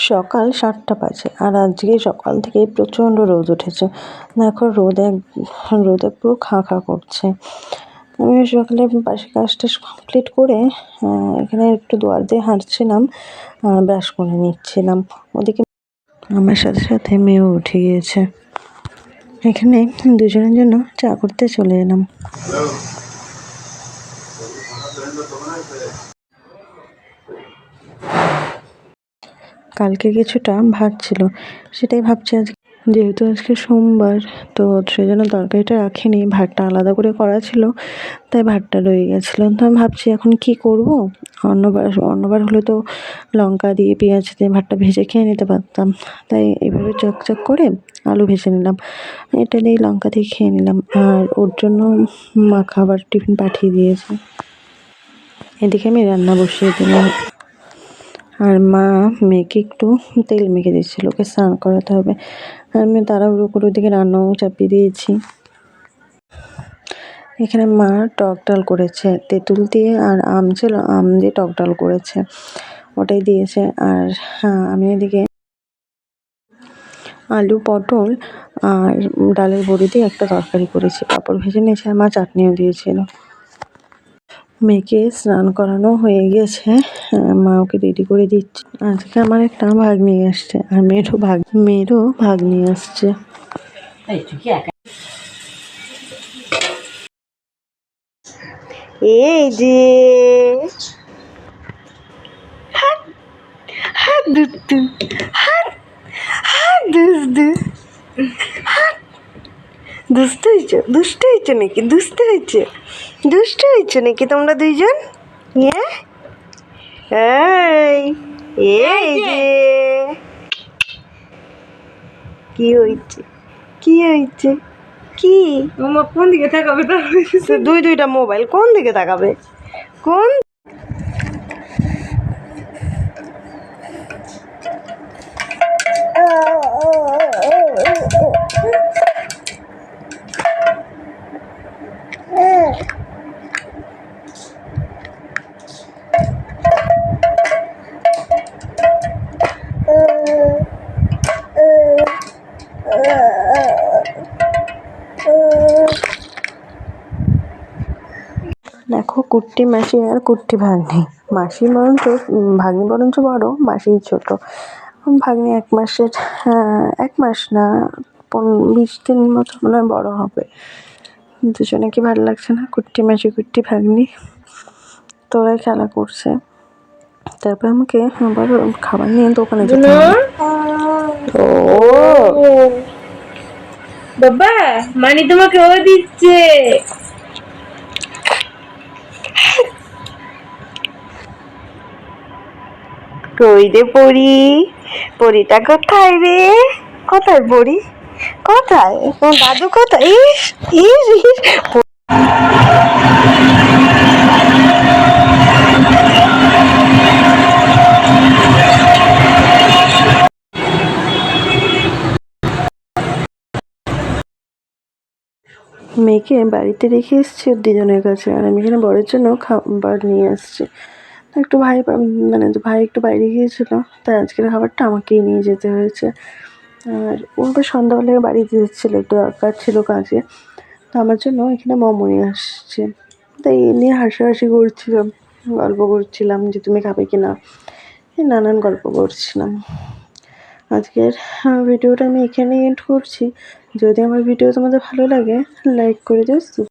সকাল ৭টা বাজে আর আজকে সকাল থেকে প্রচণ্ড রোদ উঠেছে। দেখো রোদে পুরো খাঁ খাঁ করছে। আমি সকালে বাসি কাজটা কমপ্লিট করে এখানে একটু দুয়ার দিয়ে হাঁটছিলাম, ব্রাশ করে নিচ্ছিলাম। ওদিকে আমার সাথে সাথে মেয়েও উঠে গিয়েছে। এখানে দুজনের জন্য চা করতে চলে এলাম। কালকে কিছুটা ভাত ছিল, সেটাই ভাবছি আজকে, যেহেতু আজকে সোমবার, তো সেই জন্য তরকারিটা রাখিনি, ভাতটা আলাদা করে করা ছিল, তাই ভাতটা রয়ে গেছিলো। তো আমি ভাবছি এখন কি করব। অন্যবার হলে তো লঙ্কা দিয়ে পেঁয়াজ দিয়ে ভাতটা ভেজে খেয়ে নিতে পারতাম, তাই এভাবে চকচক করে আলু ভেজে নিলাম, এটা দিয়ে লঙ্কা দিয়ে খেয়ে নিলাম। আর ওর জন্য মা খাবার টিফিন পাঠিয়ে দিয়েছে। এদিকে আমি রান্না বসিয়ে দিলাম, আর মা মেয়েকে একটু তেল মেখে দিচ্ছিল, ওকে স্নান করাতে হবে। আর আমি তাড়াহুড়ো করে ওদিকে রান্নাও চাপিয়ে দিয়েছি। এখানে মা টক ডাল করেছে তেঁতুল দিয়ে, আর আম ছিল, আম দিয়ে টক ডাল করেছে, ওটাই দিয়েছে। আর আমি এদিকে আলু পটল আর ডালের বড়ি দিয়ে একটা তরকারি করেছি, পাঁপড় ভেজে নিয়েছি, আর মা চাটনিও দিয়েছিল। মেয়েকে স্নান করানো হয়ে গেছে, মা ওকে রেডি করে দিচ্ছে। আজকে আমার একটা ভাগ্নি আসছে, আর মেয়েরও ভাগ্নি আসছে। এই যে দুষ্টু হয়েছে নাকি? দুষ্টু হয়েছে নাকি তোমরা দুইজন? এই যে কি হয়েছে কি কোন দিকে তাকাবে? দুইটা মোবাইল কোন দিকে তাকাবে? কোন দেখো কুট্টি মাসি আর কুট্টি ভাগ্নি। ভাগ্নি বরঞ্চ বড়, মাসি ছোট। ভাগ্নি 1 মাস না 20 দিন মতো মনে হয় বড় হবে। দুজনে কি ভালো লাগছে না? কুট্টি মাসি কুট্টি ভাগ্নি তোরাই খেলা করছে। তারপর আমাকে আবার খাবার নিয়ে দোকানে যেতে হবে। বাবা মানি তোমাকে ও দিচ্ছে। কই রে পরিটা কোথায় রে? কোথায় পরি? কোথায় দাদু? কোথায়? ইস মেয়েকে বাড়িতে রেখে এসেছি ওর দিজনের কাছে, আর আমি এখানে বরের জন্য খাবার নিয়ে আসছি। একটু ভাই একটু বাইরে গিয়েছিল, তাই আজকের খাবারটা আমাকেই নিয়ে যেতে হয়েছে। আর ও আবার সন্ধ্যাবেলায় বাড়িতে যাচ্ছিলো, একটু দরকার ছিল কাজে, তো আমার জন্য এখানে মোমো নিয়ে আসছে। তাই এ নিয়ে হাসাহাসি করছিলাম, গল্প করছিলাম যে তুমি খাবে কি না, নানান গল্প করছিলাম। আজকের ভিডিওটা আমি এখানেই এন্ড করছি। যদি আমার ভিডিও তোমাদের ভালো লাগে, লাইক করে দিও।